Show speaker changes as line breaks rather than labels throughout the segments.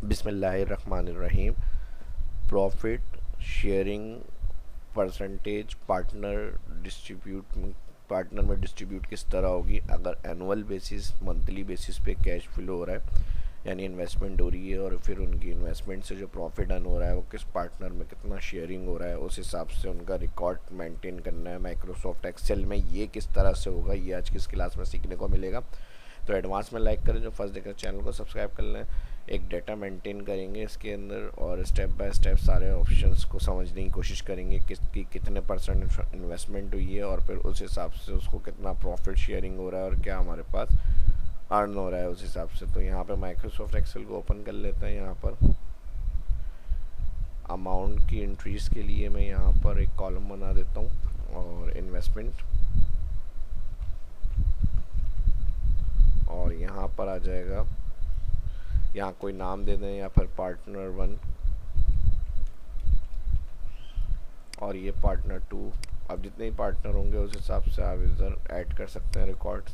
बिस्मिल्लाहिर्रहमानिर्रहीम। Profit sharing percentage partner में distribute किस तरह होगी अगर एनुअल बेसिस मंथली बेसिस पे कैश फ्लो हो रहा है, यानी इन्वेस्टमेंट हो रही है और फिर उनकी इन्वेस्टमेंट से जो प्रॉफिट अर्न हो रहा है वो किस पार्टनर में कितना शेयरिंग हो रहा है, उस हिसाब से उनका रिकॉर्ड मेंटेन करना है माइक्रोसॉफ्ट एक्सेल में। ये किस तरह से होगा ये आज की इस क्लास में सीखने को मिलेगा। तो एडवांस में लाइक करें, जो फर्स्ट देखकर चैनल को सब्सक्राइब कर लें। एक डेटा मेंटेन करेंगे इसके अंदर और स्टेप बाय स्टेप सारे ऑप्शंस को समझने की कोशिश करेंगे किसकी कितने परसेंट इन्वेस्टमेंट हुई है और फिर उस हिसाब से उसको कितना प्रॉफिट शेयरिंग हो रहा है और क्या हमारे पास अर्न हो रहा है उस हिसाब से। तो यहाँ पे माइक्रोसॉफ्ट एक्सेल को ओपन कर लेते हैं। यहाँ पर अमाउंट की एंट्रीज के लिए मैं यहाँ पर एक कॉलम बना देता हूँ और इन्वेस्टमेंट, और यहाँ पर आ जाएगा, यहाँ कोई नाम दे दें या फिर पार्टनर 1 और ये पार्टनर 2। अब जितने ही पार्टनर होंगे उस हिसाब से आप इधर ऐड कर सकते हैं रिकॉर्ड्स।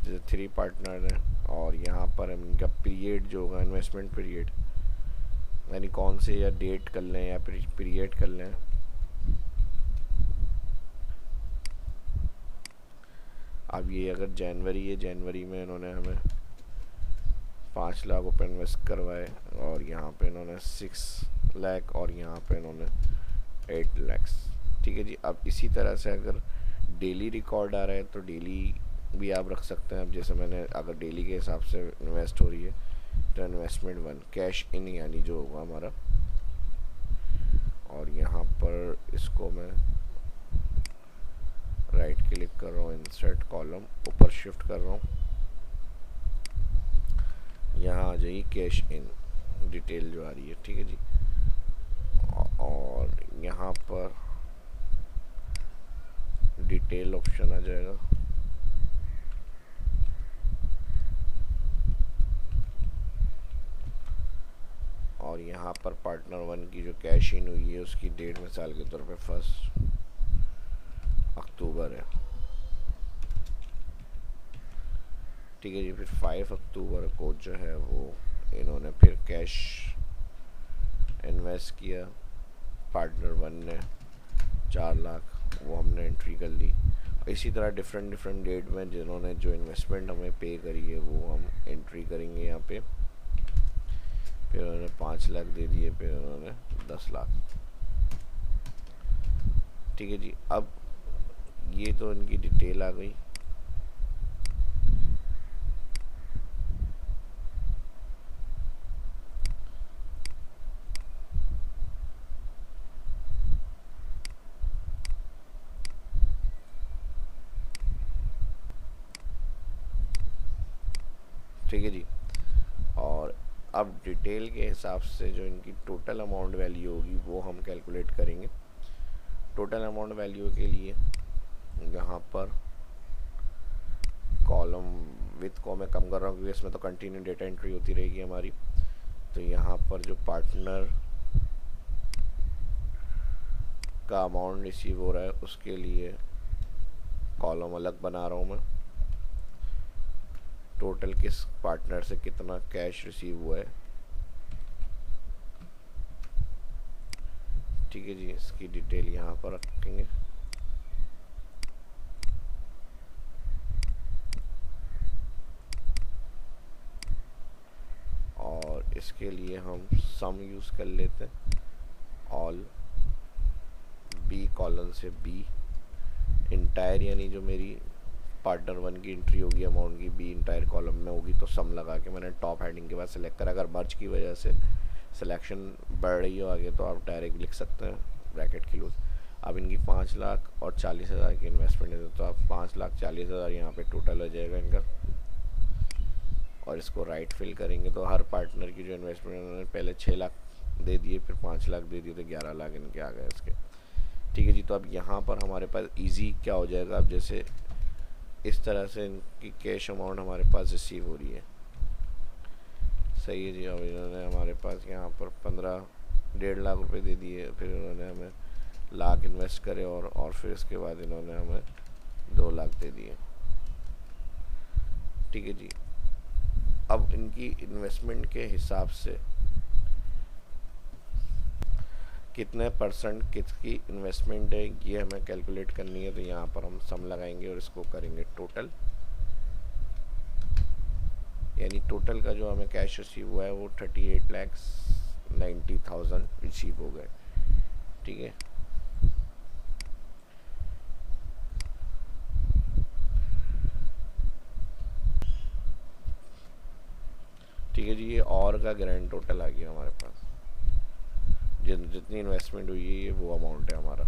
जैसे 3 पार्टनर हैं और यहाँ पर इनका पीरियड जो होगा इन्वेस्टमेंट पीरियड, यानी कौन से या डेट कर लें या पीरियड कर लें। अब ये अगर जनवरी है, जनवरी में इन्होंने हमें 5 लाख रुपये इन्वेस्ट करवाए और यहाँ पे इन्होंने 6 लाख और यहाँ पे इन्होंने 8 लाख। ठीक है जी। अब इसी तरह से अगर डेली रिकॉर्ड आ रहा है तो डेली भी आप रख सकते हैं। अब जैसे मैंने अगर डेली के हिसाब से इन्वेस्ट हो रही है तो इन्वेस्टमेंट 1 कैश इन यानी जो होगा हमारा, और यहाँ पर इसको मैं राइट क्लिक कर रहा हूँ, इंसर्ट कॉलम, ऊपर शिफ्ट कर रहा हूँ, यहाँ आ जाइए कैश इन डिटेल जो आ रही है। ठीक है जी। और यहाँ पर डिटेल ऑप्शन आ जाएगा और यहाँ पर पार्टनर 1 की जो कैश इन हुई है उसकी डेट मिसाल के तौर पे 1 अक्टूबर है। ठीक है जी। फिर 5 अक्टूबर को जो है वो इन्होंने फिर कैश इन्वेस्ट किया पार्टनर 1 ने 4 लाख, वो हमने एंट्री कर ली। इसी तरह डिफरेंट डेट में जिन्होंने जो इन्वेस्टमेंट हमें पे करी है वो हम एंट्री करेंगे यहाँ पे। फिर उन्होंने 5 लाख दे दिए, फिर उन्होंने 10 लाख। ठीक है जी। अब ये तो इनकी डिटेल आ गई। ठीक है जी। और अब डिटेल के हिसाब से जो इनकी टोटल अमाउंट वैल्यू होगी वो हम कैलकुलेट करेंगे। टोटल अमाउंट वैल्यू के लिए यहाँ पर कॉलम विथ को मैं कम कर रहा हूँ क्योंकि इसमें तो कंटिन्यू डेटा एंट्री होती रहेगी हमारी। तो यहाँ पर जो पार्टनर का अमाउंट रिसीव हो रहा है उसके लिए कॉलम अलग बना रहा हूँ मैं। टोटल किस पार्टनर से कितना कैश रिसीव हुआ है। ठीक है जी। इसकी डिटेल यहाँ पर रखेंगे और इसके लिए हम सम यूज़ कर लेते हैं। ऑल बी कॉलम से बी इंटायर, यानी जो मेरी पार्टनर 1 की एंट्री होगी अमाउंट की बी इंटायर कॉलम में होगी तो सम लगा के मैंने टॉप हेडिंग के बाद सेलेक्ट करा। अगर मर्ज की वजह से सिलेक्शन बढ़ रही हो आगे तो आप डायरेक्ट लिख सकते हैं ब्रैकेट क्लोज। अब इनकी 5 लाख और 40,000 की इन्वेस्टमेंट है तो आप 5,40,000 यहाँ पे टोटल हो जाएगा इनका। और इसको राइट फिल करेंगे तो हर पार्टनर की जो इन्वेस्टमेंट उन्होंने पहले 6 लाख दे दिए, फिर 5 लाख दे दिए तो 11 लाख इनके आ गए इसके। ठीक है जी। तो अब यहाँ पर हमारे पास ईजी क्या हो जाएगा, अब जैसे इस तरह से इनकी कैश अमाउंट हमारे पास रिसीव हो रही है। सही है जी। अब इन्होंने हमारे पास यहाँ पर 1.5 लाख रुपए दे दिए, फिर इन्होंने हमें लाख इन्वेस्ट करे और फिर इसके बाद इन्होंने हमें 2 लाख दे दिए। ठीक है जी। अब इनकी इन्वेस्टमेंट के हिसाब से कितने परसेंट किसकी इन्वेस्टमेंट है ये हमें कैलकुलेट करनी है। तो यहाँ पर हम सम लगाएंगे और इसको करेंगे टोटल, यानी टोटल का जो हमें कैश रिसीव हुआ है वो 38,90,000 रिसीव हो गए। ठीक है, ठीक है जी, ये और का ग्रैंड टोटल आ गया हमारे पास। जितनी इन्वेस्टमेंट हुई है ये वो अमाउंट है हमारा।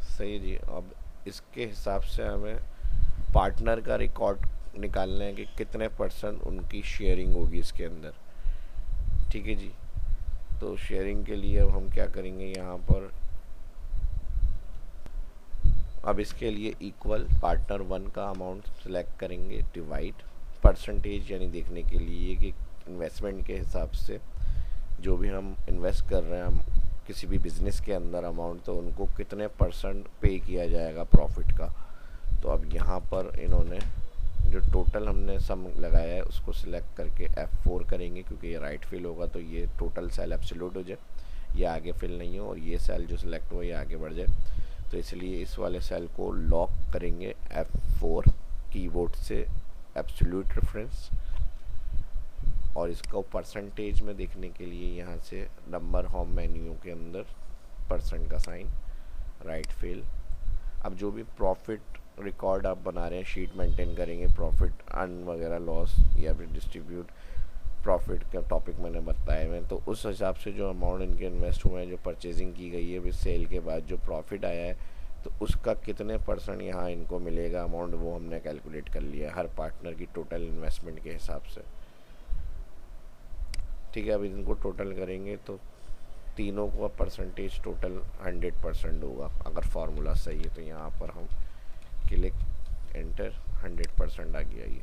सही जी। अब इसके हिसाब से हमें पार्टनर का रिकॉर्ड निकालना है कि कितने परसेंट उनकी शेयरिंग होगी इसके अंदर। ठीक है जी, तो शेयरिंग के लिए अब हम क्या करेंगे, यहाँ पर अब इसके लिए इक्वल पार्टनर 1 का अमाउंट सेलेक्ट करेंगे, डिवाइड परसेंटेज, यानी देखने के लिए कि इन्वेस्टमेंट के हिसाब से जो भी हम इन्वेस्ट कर रहे हैं हम किसी भी बिज़नेस के अंदर अमाउंट, तो उनको कितने परसेंट पे किया जाएगा प्रॉफिट का। तो अब यहाँ पर इन्होंने जो टोटल हमने सम लगाया है उसको सिलेक्ट करके F4 करेंगे, क्योंकि ये राइट फिल होगा तो ये टोटल सेल एब्सोल्यूट हो जाए, ये आगे फिल नहीं हो, और ये सेल जो सिलेक्ट हुआ ये आगे बढ़ जाए। तो इसलिए इस वाले सेल को लॉक करेंगे F4 कीबोर्ड से, एब्सोल्यूट रेफरेंस, और इसको परसेंटेज में देखने के लिए यहाँ से नंबर होम मेन्यू के अंदर परसेंट का साइन, राइट फिल। अब जो भी प्रॉफिट रिकॉर्ड आप बना रहे हैं, शीट मेंटेन करेंगे, प्रॉफिट अर्न वगैरह लॉस या फिर डिस्ट्रीब्यूट प्रॉफिट का टॉपिक मैंने बताया है, तो उस हिसाब से जो अमाउंट इनके इन्वेस्ट हुए हैं, जो परचेजिंग की गई है, फिर सेल के बाद जो प्रॉफिट आया है, तो उसका कितने परसेंट यहाँ इनको मिलेगा अमाउंट, वो हमने कैलकुलेट कर लिया है हर पार्टनर की टोटल इन्वेस्टमेंट के हिसाब से। ठीक है, अब इनको टोटल करेंगे तो तीनों का परसेंटेज टोटल 100% होगा। अगर फार्मूला सही है तो यहाँ पर हम क्लिक एंटर, 100% आ गया ये।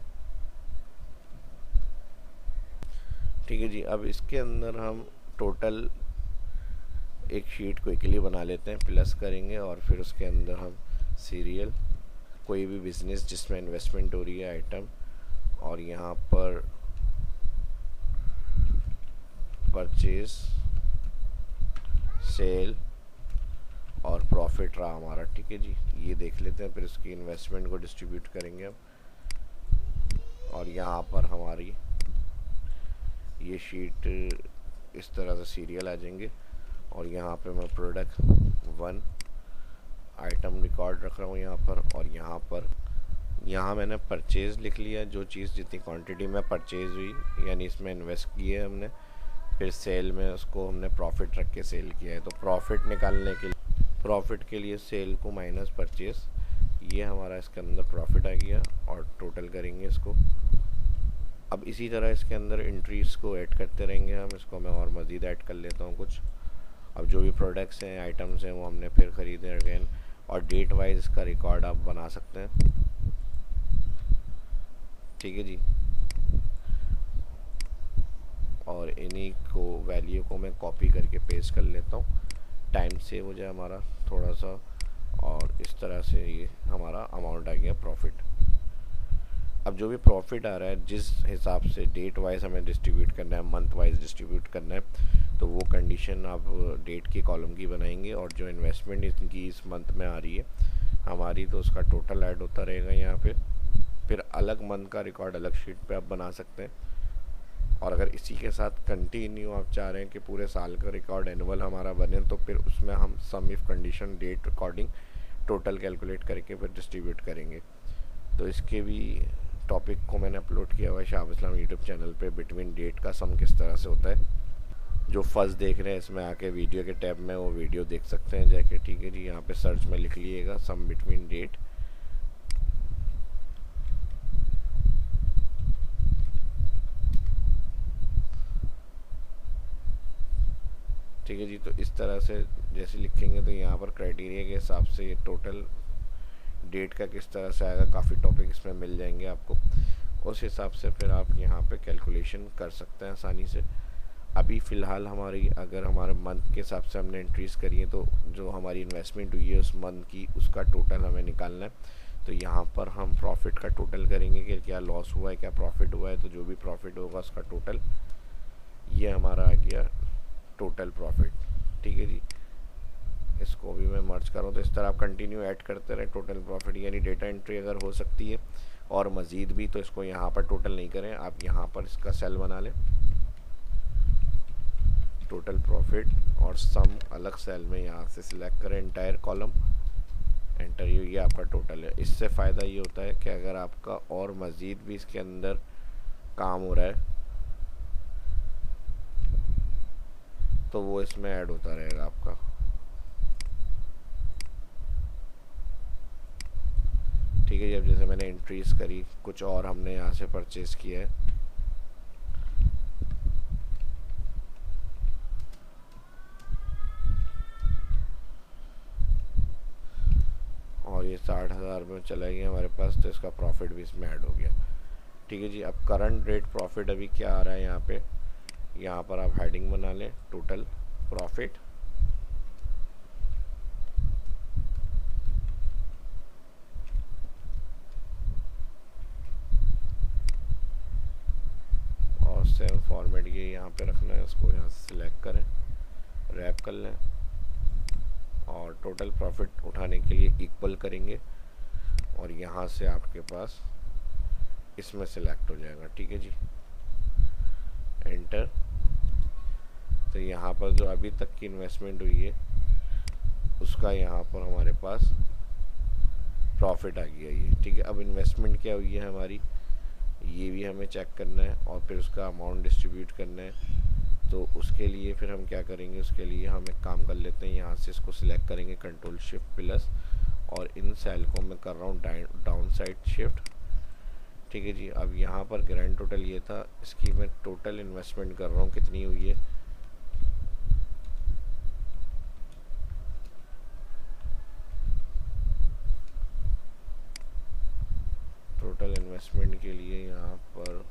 ठीक है जी, अब इसके अंदर हम टोटल एक शीट क्विकली बना लेते हैं, प्लस करेंगे और फिर उसके अंदर हम सीरियल, कोई भी बिजनेस जिसमें इन्वेस्टमेंट हो रही है आइटम, और यहाँ पर परचेज, सेल और प्रॉफिट रहा हमारा। ठीक है जी, ये देख लेते हैं, फिर इसकी इन्वेस्टमेंट को डिस्ट्रीब्यूट करेंगे अब, और यहाँ पर हमारी ये शीट इस तरह से सीरियल आ जाएंगे, और यहाँ पे मैं प्रोडक्ट 1 आइटम रिकॉर्ड रख रहा हूँ यहाँ पर, और यहाँ मैंने परचेज़ लिख लिया, जो चीज़ जितनी क्वांटिटी में परचेज़ हुई यानी इसमें इन्वेस्ट किए हमने, फिर सेल में उसको हमने प्रॉफिट रख के सेल किया है। तो प्रॉफिट निकालने के लिए, प्रॉफिट के लिए सेल को माइनस परचेज़, ये हमारा इसके अंदर प्रॉफिट आ गया, और टोटल करेंगे इसको। अब इसी तरह इसके अंदर एंट्रीज़ को ऐड करते रहेंगे हम, इसको मैं और मज़ीद ऐड कर लेता हूँ कुछ। अब जो भी प्रोडक्ट्स हैं, आइटम्स हैं, वो हमने फिर ख़रीदे अगेन, और डेट वाइज इसका रिकॉर्ड आप बना सकते हैं। ठीक है जी, और इन्हीं को वैल्यू को मैं कॉपी करके पेस्ट कर लेता हूँ, टाइम सेव हो जाए हमारा थोड़ा सा, और इस तरह से ये हमारा अमाउंट आ गया प्रॉफिट। अब जो भी प्रॉफिट आ रहा है, जिस हिसाब से डेट वाइज हमें डिस्ट्रीब्यूट करना है, मंथ वाइज डिस्ट्रीब्यूट करना है, तो वो कंडीशन आप डेट की कॉलम की बनाएंगे, और जो इन्वेस्टमेंट इनकी इस मंथ में आ रही है हमारी, तो उसका टोटल ऐड होता रहेगा यहाँ पे। फिर अलग मंथ का रिकॉर्ड अलग शीट पे आप बना सकते हैं, और अगर इसी के साथ कंटिन्यू आप चाह रहे हैं कि पूरे साल का रिकॉर्ड एनुअल हमारा बने, तो फिर उसमें हम sum if condition date according total calculate करके फिर डिस्ट्रीब्यूट करेंगे। तो इसके भी टॉपिक को मैंने अपलोड किया हुआ है शाहब इस्लाम यूट्यूब चैनल पे, बिटवीन डेट का सम किस तरह से होता है। जो फर्स्ट देख रहे हैं इसमें आके वीडियो के टैब में वो वीडियो देख सकते हैं जाके। ठीक है जी, यहाँ पे सर्च में लिख लीजिएगा सम बिटवीन डेट। ठीक है जी, तो इस तरह से जैसे लिखेंगे तो यहाँ पर क्राइटेरिया के हिसाब से ये टोटल डेट का किस तरह से आएगा, काफ़ी टॉपिक इसमें मिल जाएंगे आपको, उस हिसाब से फिर आप यहाँ पे कैलकुलेशन कर सकते हैं आसानी से। अभी फ़िलहाल हमारी, अगर हमारे मंथ के हिसाब से हमने एंट्रीज़ करी है, तो जो हमारी इन्वेस्टमेंट हुई है उस मंथ की, उसका टोटल हमें निकालना है। तो यहाँ पर हम प्रॉफिट का टोटल करेंगे कि क्या लॉस हुआ है, क्या प्रॉफिट हुआ है, तो जो भी प्रॉफिट होगा उसका टोटल ये हमारा आ गया टोटल प्रॉफिट। ठीक है जी, इसको भी मैं मर्ज करूँ तो इस तरह आप कंटिन्यू ऐड करते रहें टोटल प्रॉफिट, यानी डेटा एंट्री अगर हो सकती है और मज़ीद भी, तो इसको यहाँ पर टोटल नहीं करें, आप यहाँ पर इसका सेल बना लें, टोटल प्रॉफिट और सम अलग सेल में यहाँ से सिलेक्ट करें एंटायर कॉलम, एंटर, ये आपका टोटल है। इससे फ़ायदा ये होता है कि अगर आपका और मज़ीद भी इसके अंदर काम हो रहा है तो वो इसमें ऐड होता रहेगा आपका। ठीक है जी, अब जैसे मैंने एंट्रीज करी, कुछ और हमने यहाँ से परचेज़ किया है, और ये 60,000 में चला गया हमारे पास, तो इसका प्रॉफिट भी इसमें ऐड हो गया। ठीक है जी, अब करंट रेट प्रॉफिट अभी क्या आ रहा है यहाँ पे, यहाँ पर आप हेडिंग बना लें टोटल प्रॉफिट, और सेम फॉर्मेट ये यहाँ पे रखना है, उसको यहाँ से सिलेक्ट करें, रैप कर लें और टोटल प्रॉफिट उठाने के लिए इक्वल करेंगे और यहाँ से आपके पास इसमें सिलेक्ट हो जाएगा। ठीक है जी, एंटर। तो यहाँ पर जो अभी तक की इन्वेस्टमेंट हुई है उसका यहाँ पर हमारे पास प्रॉफिट आ गया ये। ठीक है, अब इन्वेस्टमेंट क्या हुई है हमारी, ये भी हमें चेक करना है और फिर उसका अमाउंट डिस्ट्रीब्यूट करना है। तो उसके लिए फिर हम क्या करेंगे, उसके लिए हम एक काम कर लेते हैं, यहाँ से इसको सिलेक्ट करेंगे कंट्रोल शिफ्ट प्लस, और इन सेल को मैं कर रहा हूँ डाउन साइड शिफ्ट। ठीक है जी, अब यहाँ पर ग्रैंड टोटल ये था, इसकी मैं टोटल इन्वेस्टमेंट कर रहा हूँ कितनी हुई है, टोटल इन्वेस्टमेंट के लिए यहाँ पर।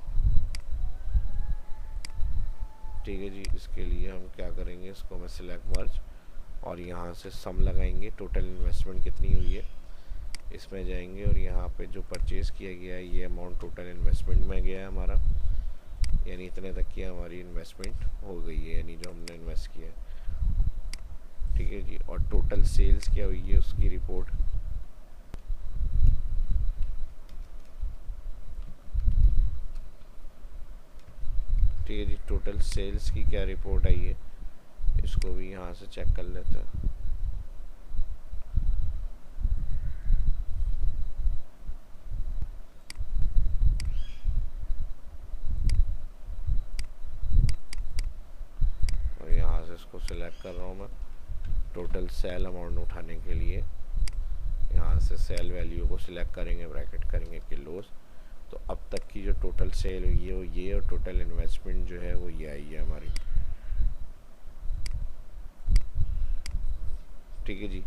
ठीक है जी, इसके लिए हम क्या करेंगे, इसको मैं सिलेक्ट मर्ज और यहाँ से सम लगाएंगे, टोटल इन्वेस्टमेंट कितनी हुई है इसमें जाएंगे और यहाँ पे जो परचेज़ किया गया है ये अमाउंट टोटल इन्वेस्टमेंट में गया है हमारा, यानी इतने तक की हमारी इन्वेस्टमेंट हो गई है, यानी जो हमने इन्वेस्ट किया है। ठीक है जी, और टोटल सेल्स क्या हुई है उसकी रिपोर्ट, ठीक है जी, टोटल सेल्स की क्या रिपोर्ट आई है, इसको भी यहाँ से चेक कर लेते हैं। और यहाँ से इसको सिलेक्ट कर रहा हूँ मैं, टोटल सेल अमाउंट उठाने के लिए यहाँ से सेल वैल्यू को सिलेक्ट करेंगे, ब्रैकेट करेंगे किलोस। तो अब तक की जो टोटल सेल हुई है वो ये, और टोटल इन्वेस्टमेंट जो है वो ये आई है हमारी। ठीक है जी,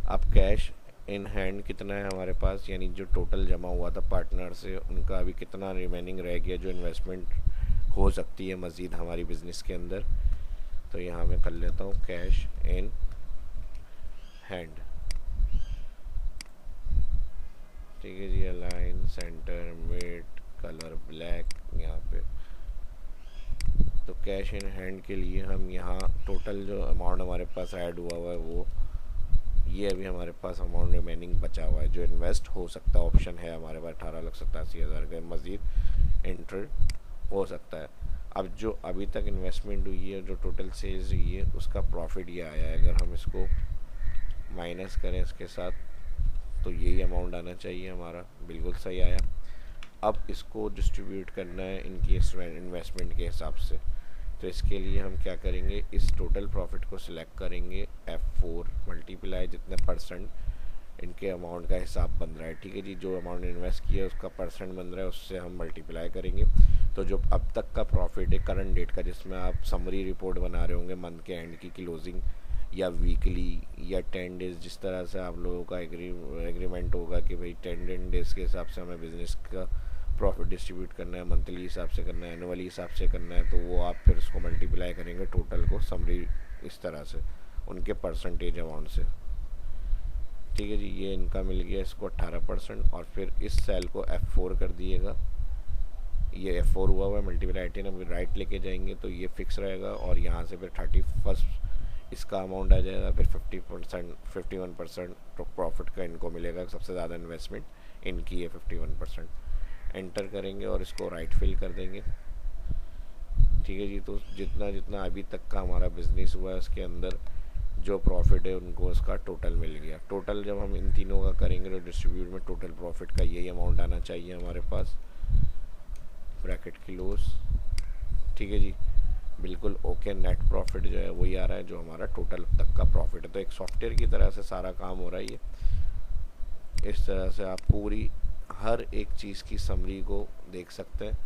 अब कैश इन हैंड कितना है हमारे पास, यानी जो टोटल जमा हुआ था पार्टनर से उनका अभी कितना रिमेनिंग रह गया जो इन्वेस्टमेंट हो सकती है मज़ीद हमारी बिज़नेस के अंदर। तो यहाँ मैं कर लेता हूँ कैश इन हैंड। ठीक है जी, align centre mid colour black यहाँ पे। तो कैश इन हैंड के लिए हम यहाँ टोटल जो अमाउंट हमारे पास ऐड हुआ है वो ये अभी हमारे पास अमाउंट रिमेनिंग बचा हुआ है जो इन्वेस्ट हो सकता है, ऑप्शन है हमारे पास 18,87,000 का मज़ीद एंटर हो सकता है। अब जो अभी तक इन्वेस्टमेंट हुई है, जो टोटल सेल्स हुई है, उसका प्रॉफिट ये आया है। अगर हम इसको माइनस करें इसके साथ तो यही अमाउंट आना चाहिए हमारा, बिल्कुल सही आया। अब इसको डिस्ट्रीब्यूट करना है इनकी इन्वेस्टमेंट के हिसाब से। तो इसके लिए हम क्या करेंगे, इस टोटल प्रॉफिट को सिलेक्ट करेंगे, F4 मल्टीप्लाई जितने परसेंट इनके अमाउंट का हिसाब बन रहा है। ठीक है जी, जो अमाउंट इन्वेस्ट किया है उसका परसेंट बन रहा है, उससे हम मल्टीप्लाई करेंगे। तो जो अब तक का प्रॉफिट है करंट डेट का, जिसमें आप समरी रिपोर्ट बना रहे होंगे मंथ के एंड की क्लोजिंग या वीकली या 10 डेज़, जिस तरह से आप लोगों का एग्रीमेंट होगा कि भाई 10 डेज़ के हिसाब से हमें बिज़नेस का प्रॉफिट डिस्ट्रीब्यूट करना है, मंथली हिसाब से करना है, एनुअली हिसाब से करना है, तो वो आप फिर उसको मल्टीप्लाई करेंगे टोटल को समरी इस तरह से उनके परसेंटेज अमाउंट से। ठीक है जी, ये इनका मिल गया इसको 18% और फिर इस सेल को F4 कर दिएगा, ये F4 हुआ है, मल्टीप्लाई 18, अब राइट लेके जाएंगे तो ये फिक्स रहेगा और यहाँ से फिर 31 इसका अमाउंट आ जाएगा, फिर 50% 51% प्रॉफिट का इनको मिलेगा, सबसे ज़्यादा इन्वेस्टमेंट इनकी है 51%। एंटर करेंगे और इसको राइट फिल कर देंगे। ठीक है जी, तो जितना जितना अभी तक का हमारा बिजनेस हुआ है उसके अंदर जो प्रॉफिट है उनको उसका टोटल मिल गया। टोटल जब हम इन तीनों का करेंगे तो डिस्ट्रीब्यूट में टोटल प्रॉफिट का यही अमाउंट आना चाहिए हमारे पास, ब्रैकेट क्लोज। ठीक है जी, बिल्कुल ओके। नेट प्रॉफिट जो है वही आ रहा है जो हमारा टोटल तक का प्रॉफिट है। तो एक सॉफ्टवेयर की तरह से सारा काम हो रहा है ये। इस तरह से आप पूरी हर एक चीज़ की समरी को देख सकते हैं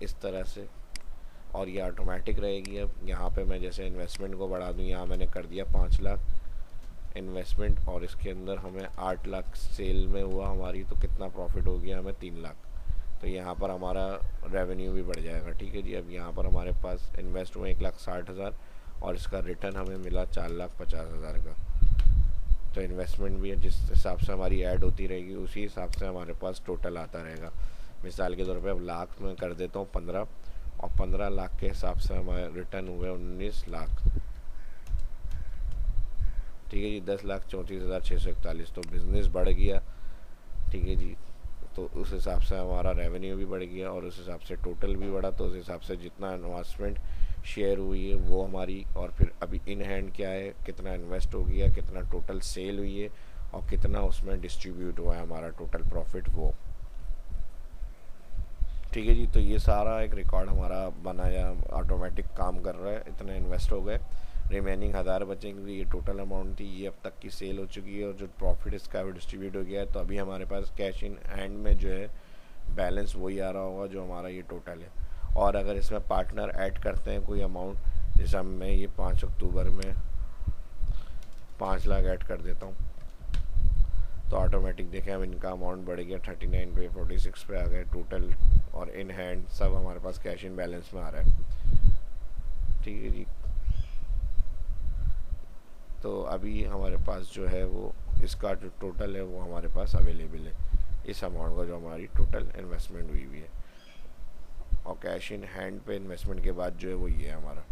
इस तरह से, और ये ऑटोमेटिक रहेगी। अब यहाँ पे मैं जैसे इन्वेस्टमेंट को बढ़ा दूँ, यहाँ मैंने कर दिया 5 लाख इन्वेस्टमेंट और इसके अंदर हमें 8 लाख सेल में हुआ हमारी, तो कितना प्रॉफिट हो गया हमें 3 लाख। तो यहाँ पर हमारा रेवेन्यू भी बढ़ जाएगा। ठीक है जी, अब यहाँ पर हमारे पास इन्वेस्ट हुआ 1,60,000 और इसका रिटर्न हमें मिला 4,50,000 का। तो इन्वेस्टमेंट भी जिस हिसाब से हमारी ऐड होती रहेगी उसी हिसाब से हमारे पास टोटल आता रहेगा। मिसाल के तौर पे अब लाख में कर देता हूँ 15, और 15 लाख के हिसाब से हमारे रिटर्न हुए 19 लाख। ठीक है जी, 10,34,641। तो बिज़नेस बढ़ गया। ठीक है जी, तो उस हिसाब से हमारा रेवेन्यू भी बढ़ गया और उस हिसाब से टोटल भी बढ़ा। तो उस हिसाब से जितना इन्वेस्टमेंट शेयर हुई है वो हमारी, और फिर अभी इन हैंड क्या है, कितना इन्वेस्ट हो गया, कितना टोटल सेल हुई है और कितना उसमें डिस्ट्रीब्यूट हुआ है हमारा टोटल प्रॉफिट वो। ठीक है जी, तो ये सारा एक रिकॉर्ड हमारा बनाया, ऑटोमेटिक काम कर रहा है। इतने इन्वेस्ट हो गए, रिमेनिंग 1000 बचेंगे। ये टोटल अमाउंट थी, ये अब तक की सेल हो चुकी है और जो प्रॉफिट इसका वो डिस्ट्रीब्यूट हो गया है। तो अभी हमारे पास कैश इन हैंड में जो है बैलेंस वही आ रहा होगा जो हमारा ये टोटल है। और अगर इसमें पार्टनर ऐड करते हैं कोई अमाउंट, जैसे मैं ये 5 अक्टूबर में 5 लाख ऐड कर देता हूँ तो ऑटोमेटिक देखें अब इनका अमाउंट बढ़ गया 39 पे 46 पे आ गए टोटल, और इन हैंड सब हमारे पास कैश इन बैलेंस में आ रहा है। ठीक है जी, तो अभी हमारे पास जो है वो इसका जो टोटल है वो हमारे पास अवेलेबल है, इस अमाउंट का जो हमारी टोटल इन्वेस्टमेंट हुई है। और कैश इन हैंड पे इन्वेस्टमेंट के बाद जो है वो ये है हमारा।